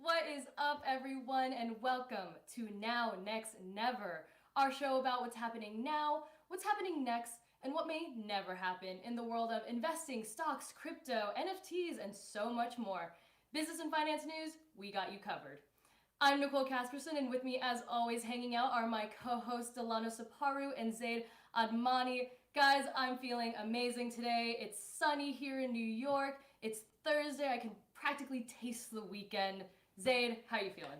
What is up, everyone, and welcome to Now, Next, Never, our show about what's happening now, what's happening next, and what may never happen in the world of investing, stocks, crypto, NFTs, and so much more. Business and finance news, we got you covered. I'm Nicole Casperson, and with me, as always, hanging out are my co-hosts Delano Saparu and Zaid Admani. Guys, I'm feeling amazing today. It's sunny here in New York. It's Thursday. I can practically taste the weekend. Zaid, how you feeling?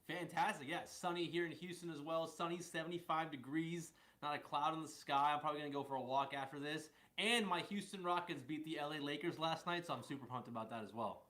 Fantastic. Yeah, sunny here in Houston as well. Sunny, 75 degrees, not a cloud in the sky. I'm probably going to go for a walk after this. And my Houston Rockets beat the LA Lakers last night, so I'm super pumped about that as well.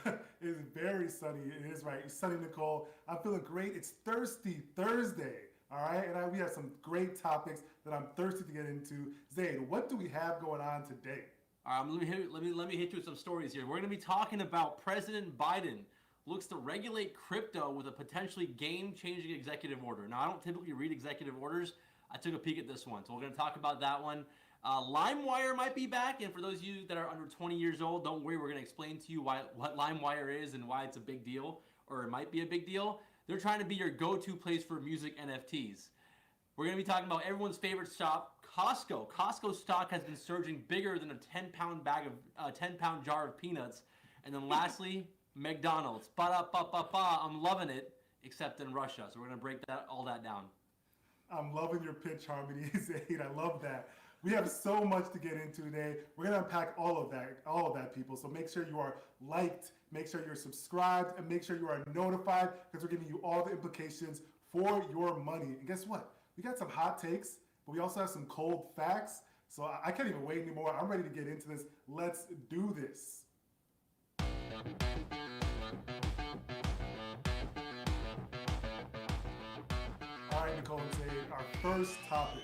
It is very sunny. It is right. It's sunny, Nicole. I'm feeling great. It's Thirsty Thursday. All right, and we have some great topics that I'm thirsty to get into. Zaid, what do we have going on today? All right, let me hit you with some stories here. We're going to be talking about President Biden looks to regulate crypto with a potentially game-changing executive order. Now, I don't typically read executive orders. I took a peek at this one, so we're going to talk about that one. LimeWire might be back, and for those of you that are under 20 years old, don't worry, we're going to explain to you what LimeWire is and why it's a big deal, or it might be a big deal. They're trying to be your go-to place for music NFTs. We're going to be talking about everyone's favorite shop, Costco. Costco stock has been surging bigger than a 10-pound jar of peanuts. And then lastly, McDonald's. Ba-da-ba-ba-ba, I'm loving it, except in Russia. So we're going to break all that down. I'm loving your pitch, Harmony, Zaid. I love that. We have so much to get into today. We're going to unpack all of that, people. So make sure you are liked, make sure you're subscribed, and make sure you are notified because we're giving you all the implications for your money. And guess what? We got some hot takes, but we also have some cold facts. So I can't even wait anymore. I'm ready to get into this. Let's do this. All right, Nicole and Zaid, our first topic.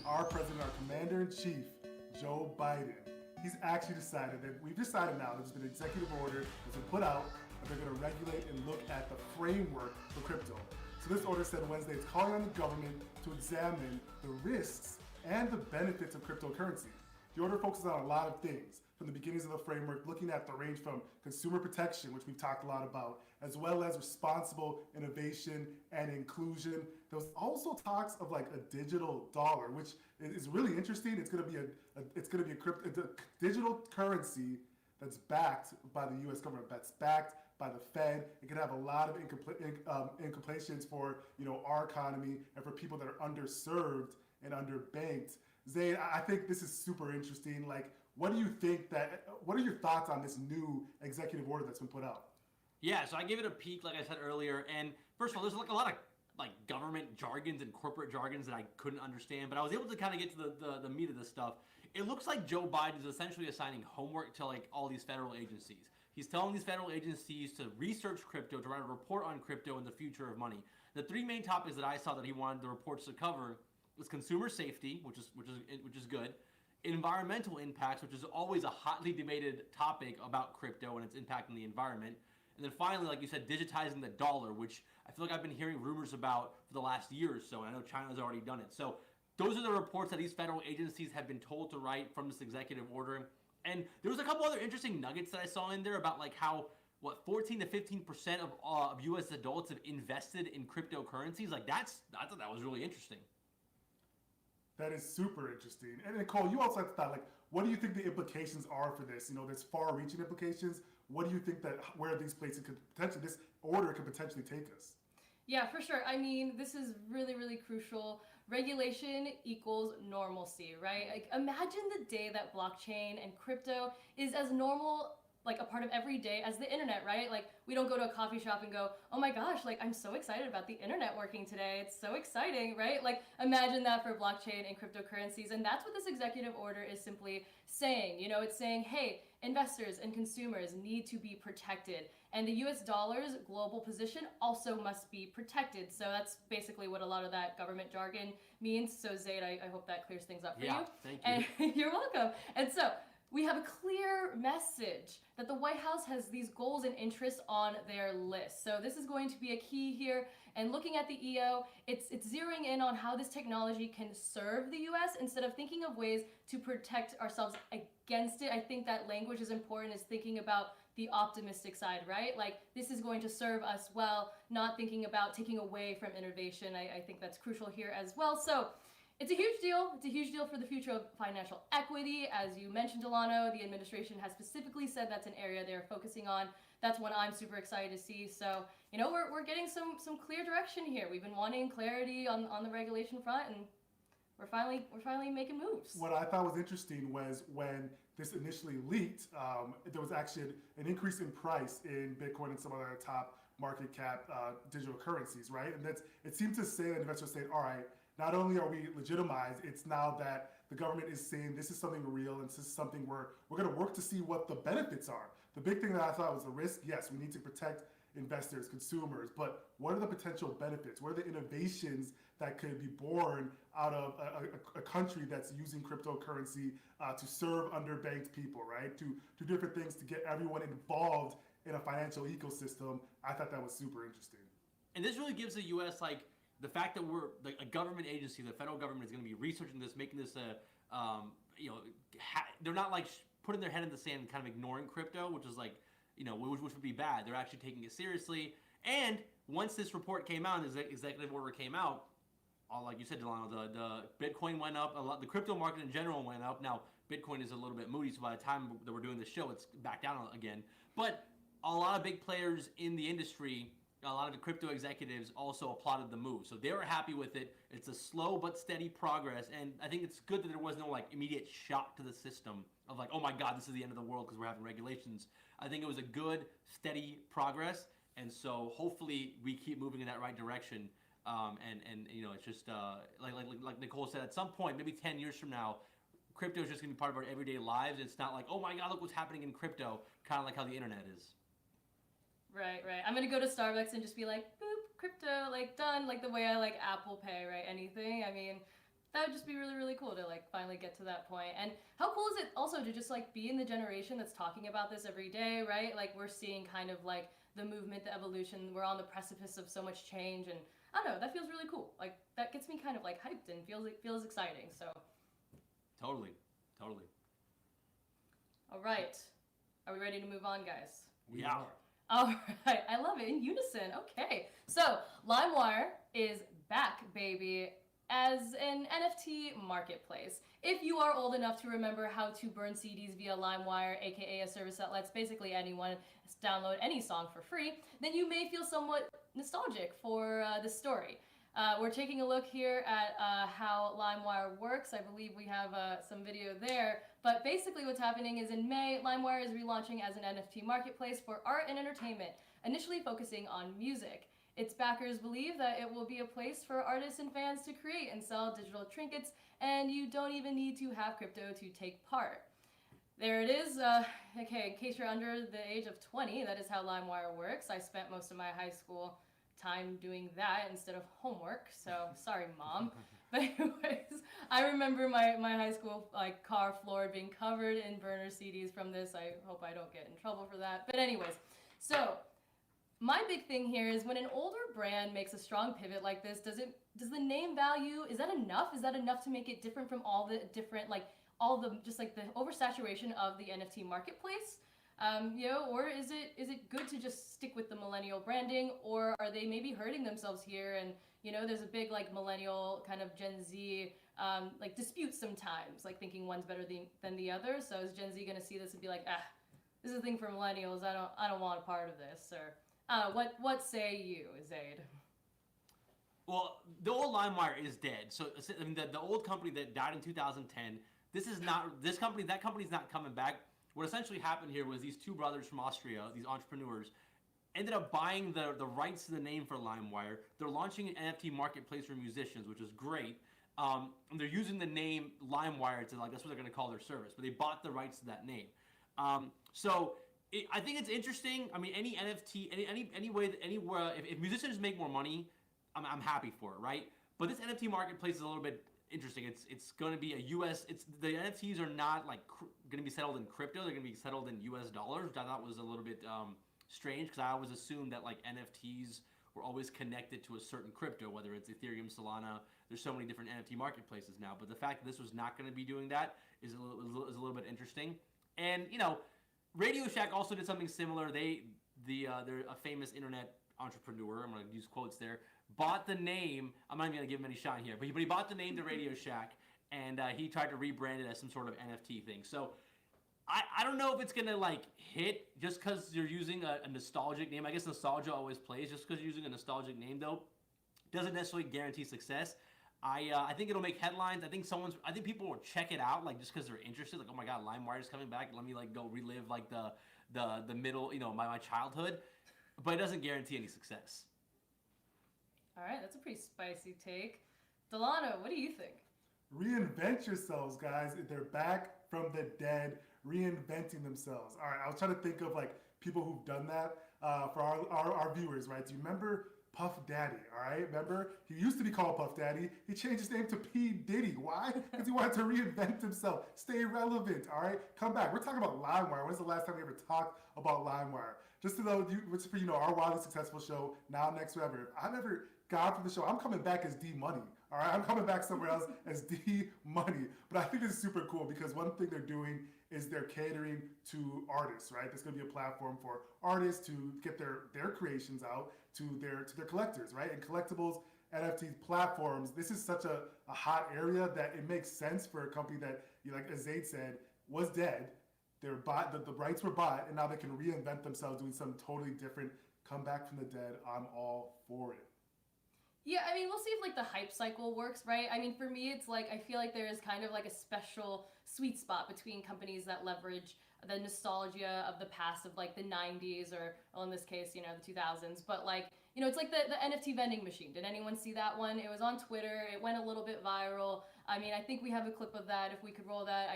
Our president, our commander-in-chief, Joe Biden, he's actually we've decided now, there's been an executive order that's been put out that they're going to regulate and look at the framework for crypto. So this order said Wednesday it's calling on the government to examine the risks and the benefits of cryptocurrency. The order focuses on a lot of things, from the beginnings of the framework, looking at the range from consumer protection, which we've talked a lot about, as well as responsible innovation and inclusion. There was also talks of like a digital dollar, which is really interesting. It's going to be a digital currency that's backed by the U.S. government, that's backed by the Fed. It could have a lot of implications for our economy and for people that are underserved and underbanked. Zaid, I think this is super interesting. Like, what are your thoughts on this new executive order that's been put out? Yeah, so I gave it a peek, like I said earlier, and first of all, there's like a lot of like government jargons and corporate jargons that I couldn't understand, but I was able to kind of get to the meat of this stuff. It looks like Joe Biden is essentially assigning homework to like all these federal agencies. He's telling these federal agencies to research crypto, to write a report on crypto and the future of money. The three main topics that I saw that he wanted the reports to cover was consumer safety, which is good, environmental impacts, which is always a hotly debated topic about crypto and its impact on the environment. And then finally, like you said, digitizing the dollar, which I feel like I've been hearing rumors about for the last year or so, and I know China's already done it. So those are the reports that these federal agencies have been told to write from this executive order. And there was a couple other interesting nuggets that I saw in there about like how 14 to 15% of U.S. adults have invested in cryptocurrencies. Like I thought that was really interesting. That is super interesting. And Nicole, you also thought, like, what do you think the implications are for this? There's far-reaching implications. What do you think where these places this order could potentially take us? Yeah, for sure. I mean, this is really, really crucial. Regulation equals normalcy, right? Like, imagine the day that blockchain and crypto is as normal, like a part of every day as the internet, right? Like, we don't go to a coffee shop and go, oh my gosh, like I'm so excited about the internet working today. It's so exciting, right? Like, imagine that for blockchain and cryptocurrencies. And that's what this executive order is simply saying. It's saying, hey, investors and consumers need to be protected. And the US dollar's global position also must be protected. So that's basically what a lot of that government jargon means. So Zaid, I hope that clears things up for you. Yeah, thank you. And you're welcome. And so we have a clear message that the White House has these goals and interests on their list. So this is going to be a key here. And looking at the EO, it's zeroing in on how this technology can serve the US instead of thinking of ways to protect ourselves against it. I think that language is important, is thinking about the optimistic side, right? Like, this is going to serve us well, not thinking about taking away from innovation. I think that's crucial here as well. So it's a huge deal. It's a huge deal for the future of financial equity. As you mentioned, Delano, the administration has specifically said that's an area they're focusing on. That's one I'm super excited to see. So, you know, we're getting some clear direction here. We've been wanting clarity on the regulation front, and we're finally making moves. What I thought was interesting was when this initially leaked, there was actually an increase in price in Bitcoin and some other top market cap digital currencies, right? And it seemed to say that investors saying, all right, not only are we legitimized, it's now that the government is saying this is something real and this is something we're going to work to see what the benefits are. The big thing that I thought was the risk, yes, we need to protect investors, consumers, but what are the potential benefits? What are the innovations that could be born out of a country that's using cryptocurrency to serve underbanked people, right? To do different things to get everyone involved in a financial ecosystem. I thought that was super interesting. And this really gives the U.S. like the fact that we're like a government agency, the federal government is going to be researching this, making this they're not like putting their head in the sand and kind of ignoring crypto, which is like, which would be bad. They're actually taking it seriously. And once this report came out, the executive order came out, like you said, Delano, the Bitcoin went up, the crypto market in general went up. Now, Bitcoin is a little bit moody, so by the time that we're doing this show, it's back down again. But a lot of big players in the industry, a lot of the crypto executives also applauded the move. So they were happy with it. It's a slow but steady progress. And I think it's good that there was no like immediate shock to the system of like, oh my God, this is the end of the world because we're having regulations. I think it was a good, steady progress. And so hopefully we keep moving in that right direction. And it's just like Nicole said, at some point, maybe 10 years from now, crypto is just going to be part of our everyday lives. It's not like, oh my God, look what's happening in crypto, kind of like how the internet is. Right. I'm going to go to Starbucks and just be like, boop, crypto, like done, like the way I like Apple Pay, right? Anything. I mean, that would just be really, really cool to like finally get to that point. And how cool is it also to just like be in the generation that's talking about this every day, right? Like we're seeing kind of like the movement, the evolution. We're on the precipice of so much change, and I don't know, that feels really cool. Like that gets me kind of like hyped and feels exciting. So Totally. All right. Are we ready to move on, guys? We are. All right, I love it. In unison. Okay. So, LimeWire is back, baby, as an NFT marketplace. If you are old enough to remember how to burn CDs via LimeWire, aka a service that lets basically anyone download any song for free, then you may feel somewhat nostalgic for this story. We're taking a look here at how LimeWire works. I believe we have some video there. But basically what's happening is in May, LimeWire is relaunching as an NFT marketplace for art and entertainment, initially focusing on music. Its backers believe that it will be a place for artists and fans to create and sell digital trinkets, and you don't even need to have crypto to take part. There it is. Okay, in case you're under the age of 20, that is how LimeWire works. I spent most of my high school time doing that instead of homework, so sorry, Mom. But anyways, I remember my high school like car floor being covered in burner CDs from this. I hope I don't get in trouble for that. But anyways, so my big thing here is when an older brand makes a strong pivot like this, does the name value, is that enough? Is that enough to make it different from all the different just like the oversaturation of the NFT marketplace? Or is it good to just stick with the millennial branding, or are they maybe hurting themselves here? And there's a big like millennial kind of Gen Z like dispute sometimes, like thinking one's better than the other. So is Gen Z gonna see this and be like, this is a thing for millennials. I don't want a part of this. Or what say you, Zaid? Well, the old LimeWire is dead. So I mean, the old company that died in 2010. That company's not coming back. What essentially happened here was these two brothers from Austria, these entrepreneurs, ended up buying the rights to the name for LimeWire. They're launching an NFT marketplace for musicians, which is great. And they're using the name LimeWire to that's what they're going to call their service. But they bought the rights to that name. I think it's interesting. I mean, any NFT, any way, anywhere, if musicians make more money, I'm happy for it, right? But this NFT marketplace is a little bit interesting. It's going to be a U.S. The NFTs are not like going to be settled in crypto. They're going to be settled in U.S. dollars, which I thought was a little bit strange because I always assumed that like NFTs were always connected to a certain crypto, whether it's Ethereum, Solana. There's so many different NFT marketplaces now. But the fact that this was not going to be doing that is a little bit interesting. And Radio Shack also did something similar. They're a famous internet entrepreneur. I'm going to use quotes there. Bought the name. I'm not even going to give him any shine here, but he bought the name to Radio Shack, and he tried to rebrand it as some sort of NFT thing. So I don't know if it's going to like hit just because you're using a nostalgic name. I guess nostalgia always plays. Just because you're using a nostalgic name, though, doesn't necessarily guarantee success. I think it'll make headlines. I think people will check it out, like just because they're interested. Like, oh my God, LimeWire is coming back. Let me like go relive like the middle, my childhood. But it doesn't guarantee any success. All right, that's a pretty spicy take. Delano, what do you think? Reinvent yourselves, guys. They're back from the dead, reinventing themselves. All right, I was trying to think of like people who've done that for our viewers, right? Do you remember Puff Daddy, all right? Remember? He used to be called Puff Daddy. He changed his name to P. Diddy. Why? Because he wanted to reinvent himself, stay relevant, all right? Come back. We're talking about LimeWire. When's the last time we ever talked about LimeWire? Just to know, for our wildly successful show, Now Next Forever. If I've ever gone from the show, I'm coming back as D Money, all right? I'm coming back somewhere else as D Money. But I think it's super cool because one thing they're doing is they're catering to artists, right? There's going to be a platform for artists to get their creations out to their collectors, right? And collectibles, NFTs, platforms, this is such a hot area that it makes sense for a company that, like as Zaid said, was dead. The rights were bought, and now they can reinvent themselves doing something totally different, come back from the dead. I'm all for it. Yeah, I mean, we'll see if like the hype cycle works, right? I mean, for me, it's like I feel like there is kind of like a special sweet spot between companies that leverage the nostalgia of the past of like the 90s or, well, in this case, the 2000s. But like, it's like the NFT vending machine. Did anyone see that one? It was on Twitter. It went a little bit viral. I mean, I think we have a clip of that. If we could roll that,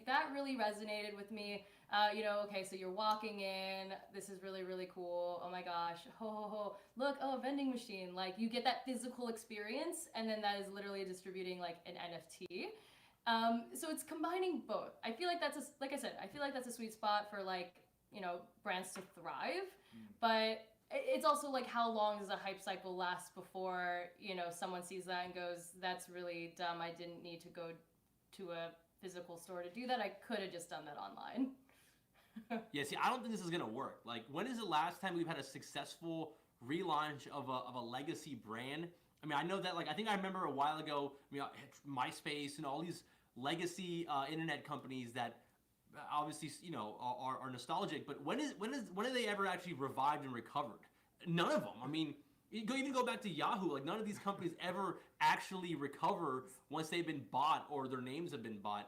that really resonated with me. Okay, so you're walking in. This is really, really cool. Oh my gosh. Ho, ho, ho. Look, a vending machine. Like, you get that physical experience, and then that is literally distributing like an NFT. So it's combining both. I feel like like I said, I feel like that's a sweet spot for like, brands to thrive. But it's also like how long does a hype cycle last before, someone sees that and goes, that's really dumb. I didn't need to go to a physical store to do that. I could have just done that online. Yeah, see, I don't think this is going to work. Like, when is the last time we've had a successful relaunch of a legacy brand? I mean, I know that, like, I think I remember a while ago, MySpace and all these legacy internet companies that obviously, are nostalgic, but when have they ever actually revived and recovered? None of them. I mean, even go back to Yahoo, like none of these companies ever actually recover once they've been bought or their names have been bought.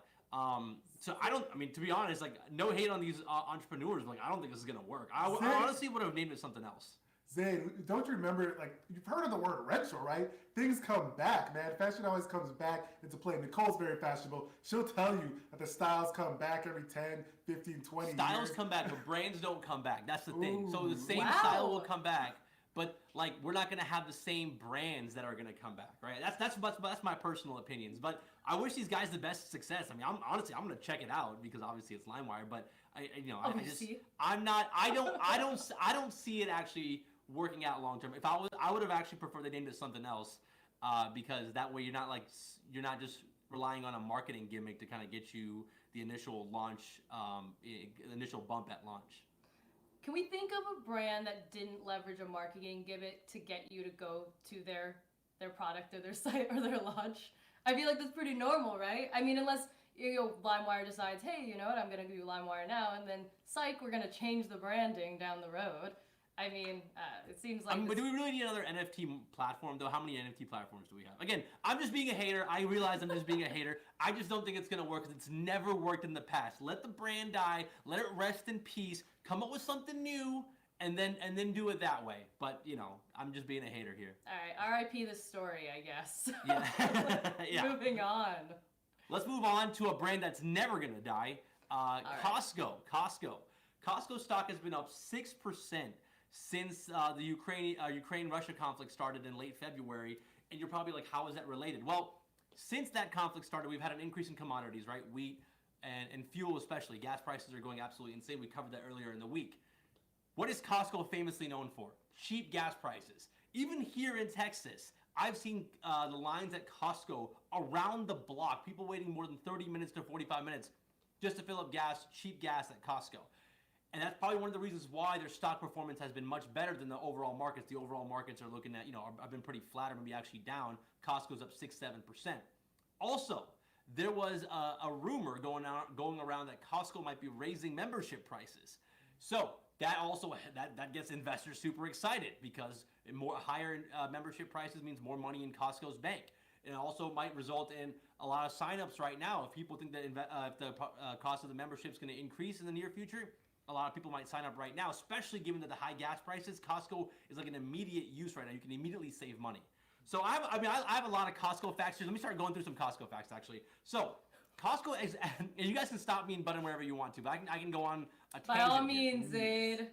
So to be honest, like no hate on these entrepreneurs, like I don't think this is gonna work. I honestly would have named it something else. Zayn, don't you remember, like, you've heard of the word retro, right? Things come back, man. Fashion always comes back into play. Nicole's very fashionable. She'll tell you that the styles come back every 10, 15, 20 years. Styles come back, but brands don't come back. That's the thing. So the same Wow. style will come back, but, like, we're not going to have the same brands that are going to come back, right? That's my personal opinions. But I wish these guys the best success. I mean, I'm going to check it out because obviously it's LimeWire, but, I don't see it actually working out long term. If I would have actually preferred they named it something else, because that way you're not just relying on a marketing gimmick to kind of get you the initial launch, initial bump at launch. Can we think of a brand that didn't leverage a marketing gimmick to get you to go to their product or their site or their launch? I feel like that's pretty normal, right? I mean, unless LimeWire decides, hey, you know what, I'm gonna do LimeWire now, and then psych, we're gonna change the branding down the road. I mean, it seems like. But do we really need another NFT platform, though? How many NFT platforms do we have? Again, I'm just being a hater. I realize I'm just being a hater. I just don't think it's going to work because it's never worked in the past. Let the brand die. Let it rest in peace. Come up with something new, and then do it that way. But, I'm just being a hater here. All right, RIP this story, I guess. Yeah. Yeah. Moving on. Let's move on to a brand that's never going to die. Costco. Costco stock has been up 6% since the Ukraine-Russia conflict started in late February, and you're probably like, how is that related? Well, since that conflict started, we've had an increase in commodities, right? Wheat and fuel especially. Gas prices are going absolutely insane. We covered that earlier in the week. What is Costco famously known for? Cheap gas prices. Even here in Texas, I've seen the lines at Costco around the block, people waiting more than 30 minutes to 45 minutes just to fill up gas, cheap gas at Costco. And that's probably one of the reasons why their stock performance has been much better than the overall markets. The overall markets are looking at, have been pretty flat or maybe actually down. Costco's up 6-7%. Also, there was a rumor going around that Costco might be raising membership prices. So that also that gets investors super excited because higher membership prices means more money in Costco's bank. It also might result in a lot of signups right now. If people think that if the cost of the membership is going to increase in the near future, a lot of people might sign up right now, especially given that the high gas prices. Costco is like an immediate use right now. You can immediately save money. So I have a lot of Costco facts here. Let me start going through some Costco facts actually. So Costco is, and you guys can stop me and button wherever you want to, but I can go on a tangent. By all means, Zaid.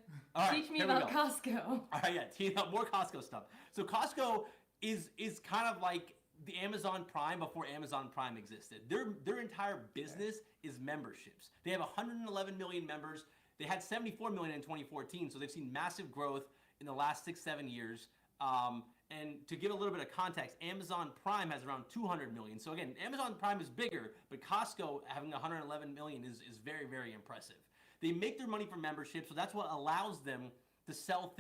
Teach me about Costco. All right, more Costco stuff. So Costco is kind of like the Amazon Prime before Amazon Prime existed. Their entire business is memberships. They have 111 million members. They had 74 million in 2014, so they've seen massive growth in the last 6-7 years. And to give a little bit of context, Amazon Prime has around 200 million. So again, Amazon Prime is bigger, but Costco having 111 million is very, very impressive. They make their money from membership, so that's what allows them to sell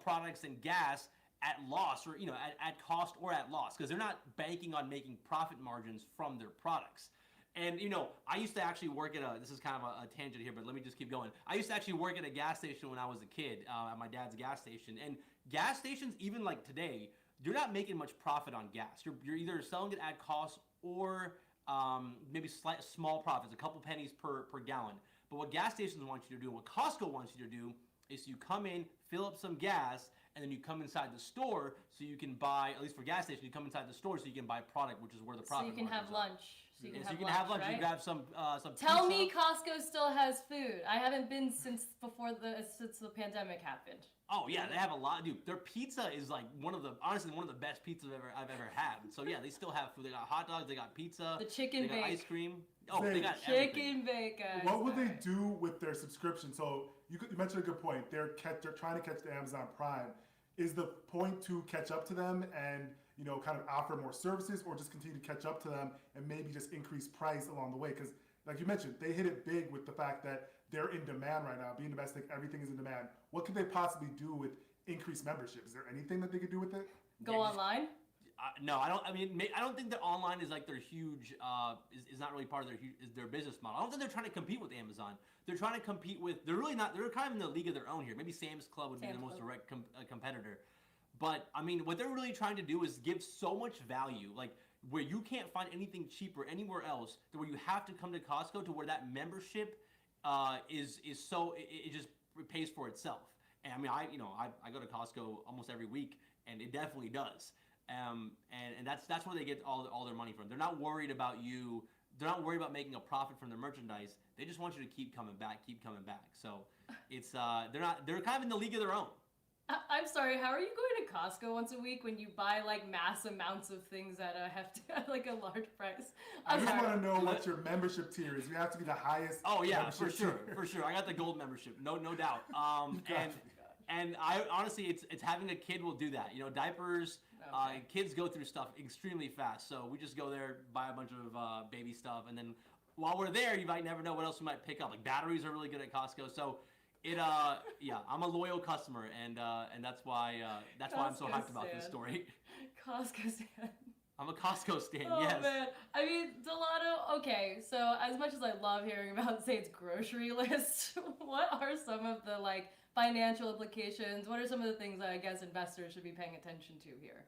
products and gas at loss, or at cost or at loss, because they're not banking on making profit margins from their products. And I used to actually work at this is kind of a tangent here, but let me just keep going. I used to actually work at a gas station when I was a kid, at my dad's gas station. And gas stations, even like today, you're not making much profit on gas. You're either selling it at cost or maybe small profits, a couple pennies per gallon. But what gas stations want you to do, what Costco wants you to do, is you come in, fill up some gas, and then you come inside the store so you can buy, at least for gas station, you come inside the store so you can buy product, which is where the profit So you can have lunch. So you can have lunch, right? You grab some Tell pizza. me Costco still has food. I haven't been since the pandemic happened. Oh yeah, they have a lot, dude. Their pizza is like honestly one of the best pizzas I've ever had. So yeah, they still have food. They got hot dogs, they got pizza, the chicken they got bake. ice cream. Oh, they got chicken everything. bake, guys. What would they do with their subscription? So you mentioned a good point. They're trying to catch the Amazon Prime. Is the point to catch up to them and kind of offer more services, or just continue to catch up to them and maybe just increase price along the way? Because like you mentioned, they hit it big with the fact that they're in demand right now. Being domestic, everything is in demand. What could they possibly do with increased membership? Is there anything that they could do with it? Go online? No, I don't. I mean, I don't think that online is like their huge. Is not really part of their business model. I don't think they're trying to compete with Amazon. They're trying to compete with. They're really not. They're kind of in the league of their own here. Maybe Sam's Club would be the most direct competitor. But I mean, what they're really trying to do is give so much value, like where you can't find anything cheaper anywhere else, to where you have to come to Costco, to where that membership is so it just pays for itself. And I mean, I go to Costco almost every week, and it definitely does. And that's where they get all their money from. They're not worried about you. They're not worried about making a profit from their merchandise. They just want you to keep coming back. So it's they're kind of in the league of their own. I'm sorry, how are you going to Costco once a week when you buy like mass amounts of things at like a large price? I just want to know what your membership tier is. You have to be the highest. Oh yeah, for sure. I got the gold membership, no doubt. And I honestly, it's having a kid will do that. Diapers. Okay. Kids go through stuff extremely fast, so we just go there, buy a bunch of baby stuff, and then while we're there, you might never know what else we might pick up. Like batteries are really good at Costco, so. I'm a loyal customer, and that's why I'm so hyped about this story. Costco stan. I'm a Costco stan, oh, yes. Man. I mean, Delano, okay, so as much as I love hearing about Zaid's grocery list, what are some of the financial implications? What are some of the things that I guess investors should be paying attention to here?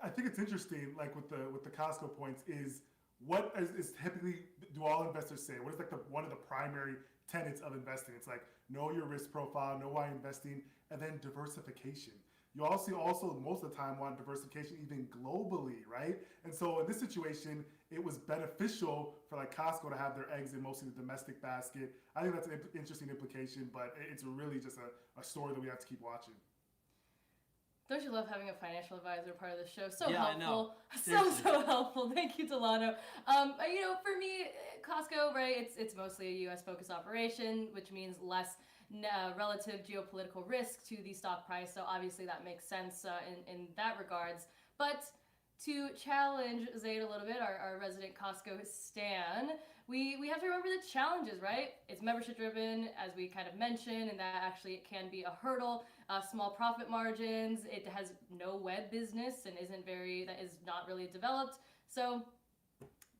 I think it's interesting, with the Costco points, is what is typically do all investors say? What is one of the primary tenets of investing? It's know your risk profile, know why you're investing, and then diversification. You also most of the time want diversification even globally, right? And so in this situation, it was beneficial for Costco to have their eggs in mostly the domestic basket. I think that's an interesting implication, but it's really just a story that we have to keep watching. Don't you love having a financial advisor part of the show? So yeah, helpful. I know. So helpful. Thank you, Delano. For me, Costco, right, it's mostly a US focused operation, which means less relative geopolitical risk to the stock price. So obviously that makes sense in that regards. But to challenge Zaid a little bit, our resident Costco stan, we have to remember the challenges, right? It's membership driven, as we kind of mentioned, and that actually it can be a hurdle. Small profit margins. It has no web business and that is not really developed. So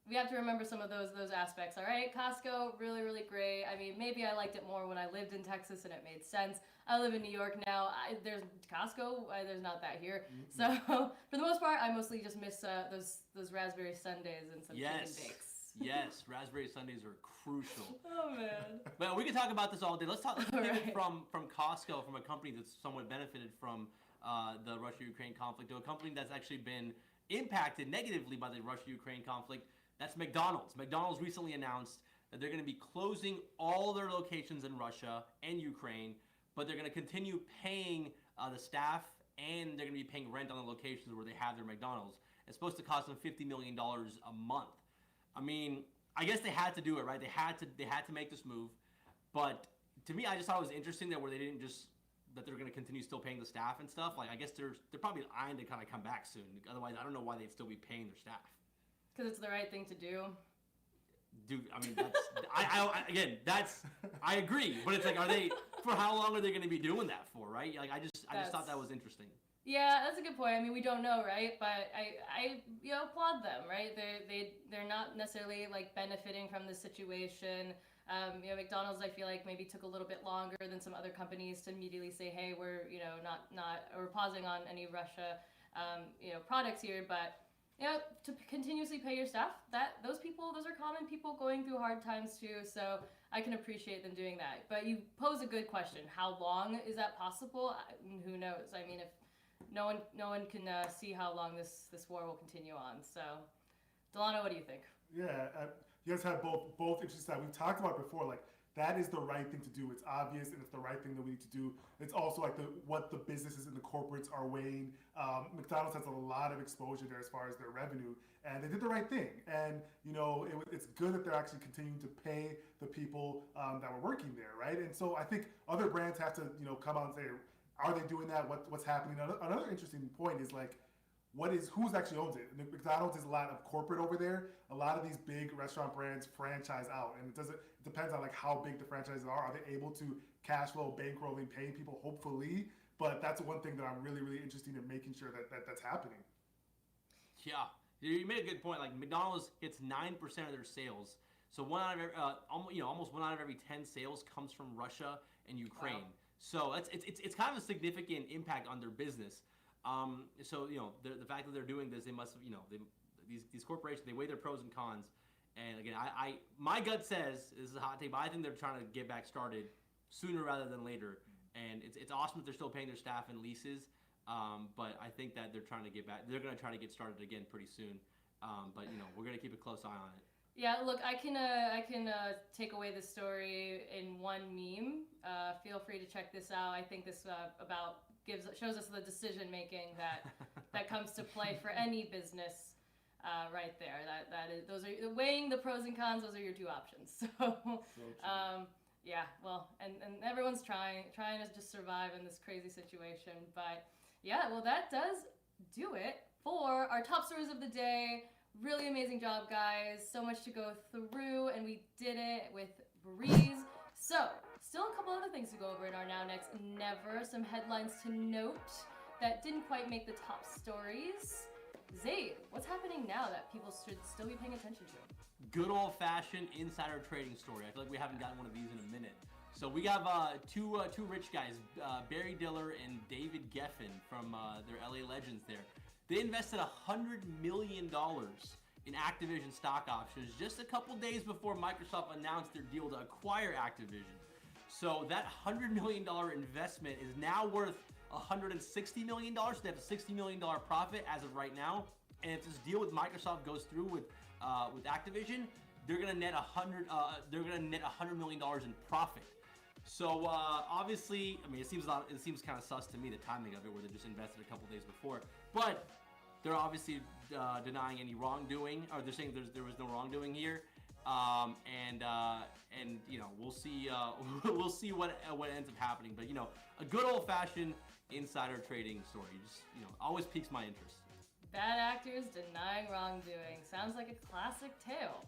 we have to remember some of those aspects. All right, Costco, really, really great. I mean, maybe I liked it more when I lived in Texas and it made sense. I live in New York now. There's Costco. There's not that here. So for the most part, I mostly just miss those raspberry sundaes and some chicken bakes. Yes, raspberry sundaes are crucial. Oh man. But we can talk about this all day. Let's pivot Right. from Costco, from a company that's somewhat benefited from the Russia-Ukraine conflict, to a company that's actually been impacted negatively by the Russia-Ukraine conflict. That's McDonald's. McDonald's recently announced that they're going to be closing all their locations in Russia and Ukraine, but they're going to continue paying the staff, and they're going to be paying rent on the locations where they have their McDonald's. It's supposed to cost them $50 million a month. I mean, I guess they had to do it, right? They had to make this move. But to me, I just thought it was interesting that that they're going to continue still paying the staff and stuff. Like, I guess they're probably eyeing to kind of come back soon. Otherwise, I don't know why they'd still be paying their staff. Because it's the right thing to do. Dude, I mean, I agree, but it's like, for how long are they going to be doing that for, right? Like, I just thought that was interesting. Yeah, that's a good point. I mean, we don't know, right? But I applaud them, right? They're not necessarily like benefiting from the situation. McDonald's, I feel like maybe took a little bit longer than some other companies to immediately say, hey, we're we're pausing on any Russia, products here, but. To continuously pay your staff, those are common people going through hard times too, so I can appreciate them doing that. But you pose a good question. How long is that possible? Who knows? I mean, if no one can see how long this war will continue on. So, Delano, what do you think? Yeah, you guys have both interesting stuff. We've talked about it before, like, that is the right thing to do. It's obvious, and it's the right thing that we need to do. It's also like what the businesses and the corporates are weighing. McDonald's has a lot of exposure there as far as their revenue, and they did the right thing. And it's good that they're actually continuing to pay the people that were working there, right? And so I think other brands have to come out and say, are they doing that? What's happening? Another interesting point is like, who's actually owns it? And McDonald's is a lot of corporate over there. A lot of these big restaurant brands franchise out, and it depends on like how big the franchises are. Are they able to cash flow, bankrolling, paying people? Hopefully, but that's one thing that I'm really, really interested in making sure that's happening. Yeah, you made a good point. Like, McDonald's gets 9% of their sales, so almost 1 out of every 10 sales comes from Russia and Ukraine. Wow. So it's kind of a significant impact on their business. So the fact that they're doing this, they must have, these corporations, they weigh their pros and cons. And again, my gut says, this is a hot take, but I think they're trying to get back started sooner rather than later. And it's awesome that they're still paying their staff and leases. But I think that they're trying to get back. They're going to try to get started again pretty soon. But we're going to keep a close eye on it. Yeah, look, I can take away this story in one meme. Feel free to check this out. I think this shows us the decision making that comes to play for any business. Right there. Those are weighing the pros and cons. Those are your two options. So yeah. Well, and everyone's trying to just survive in this crazy situation. But yeah, well, that does do it for our top stories of the day. Really amazing job, guys. So much to go through, and we did it with breeze. So, still a couple other things to go over in our Now Next Never. Some headlines to note that didn't quite make the top stories. Zaid, what's happening now that people should still be paying attention to? Good old-fashioned insider trading story. I feel like we haven't gotten one of these in a minute. So we have two rich guys, Barry Diller and David Geffen from their LA Legends there. They invested $100 million in Activision stock options just a couple days before Microsoft announced their deal to acquire Activision. So that $100 million investment is now worth $160 million. So they have a $60 million profit as of right now. And if this deal with Microsoft goes through with Activision, they're gonna net $100 million in profit. So obviously, I mean, it seems kind of sus to me, the timing of it, where they just invested a couple days before. But they're obviously denying any wrongdoing, or they're saying there was no wrongdoing here. And we'll see we'll see what ends up happening. But a good old-fashioned insider trading story, just always piques my interest. Bad actors denying wrongdoing. Sounds like a classic tale.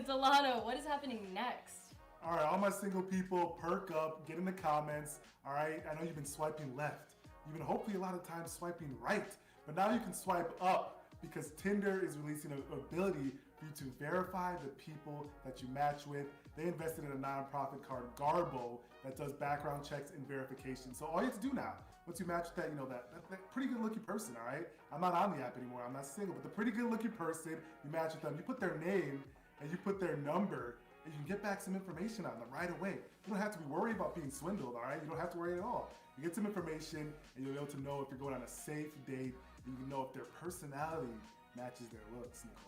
Delano, what is happening next? All right, all my single people, perk up, get in the comments. All right, I know you've been swiping left. You've been hopefully a lot of times swiping right, but now you can swipe up because Tinder is releasing an ability for you to verify the people that you match with. They invested in a nonprofit called Garbo that does background checks and verification. So all you have to do now, once you match with that, that pretty good looking person, all right? I'm not on the app anymore, I'm not single, but the pretty good looking person, you match with them, you put their name and you put their number, and you can get back some information on them right away. You don't have to be worried about being swindled, all right? You don't have to worry at all. You get some information and you'll be able to know if you're going on a safe date, and you can know if their personality matches their looks, Nicole.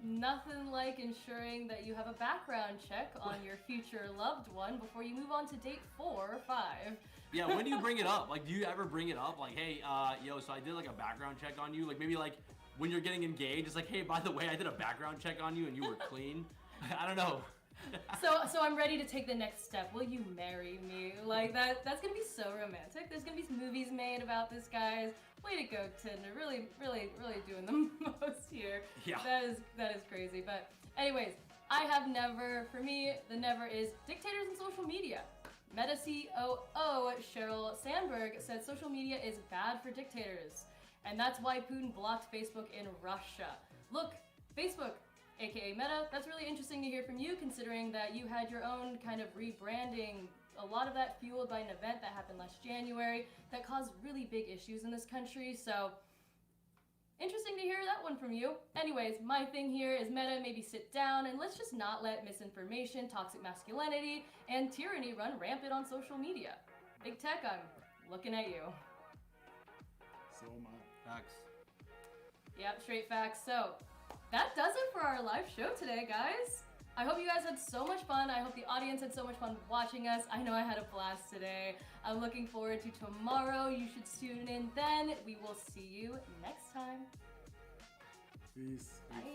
Nothing like ensuring that you have a background check on your future loved one before you move on to date 4 or 5. Yeah, when do you bring it up? Like, do you ever bring it up? Like, hey, so I did like a background check on you. Like, maybe like when you're getting engaged, it's like, hey, by the way, I did a background check on you and you were clean. I don't know. So I'm ready to take the next step. Will you marry me? Like that's gonna be so romantic. There's gonna be movies made about this, guys. Way to go, Tinder. Really doing the most here. Yeah. That is crazy. But anyways, I have never, for me, the never is dictators in social media. Meta COO Sheryl Sandberg said social media is bad for dictators. And that's why Putin blocked Facebook in Russia. Look, Facebook, aka Meta, that's really interesting to hear from you considering that you had your own kind of rebranding, a lot of that fueled by an event that happened last January that caused really big issues in this country, so interesting to hear that one from you. Anyways, my thing here is Meta, maybe sit down and let's just not let misinformation, toxic masculinity, and tyranny run rampant on social media. Big Tech, I'm looking at you. So am I. Facts. Yep, straight facts. So, that does it for our live show today, guys. I hope you guys had so much fun. I hope the audience had so much fun watching us. I know I had a blast today. I'm looking forward to tomorrow. You should tune in then. We will see you next time. Peace. Bye.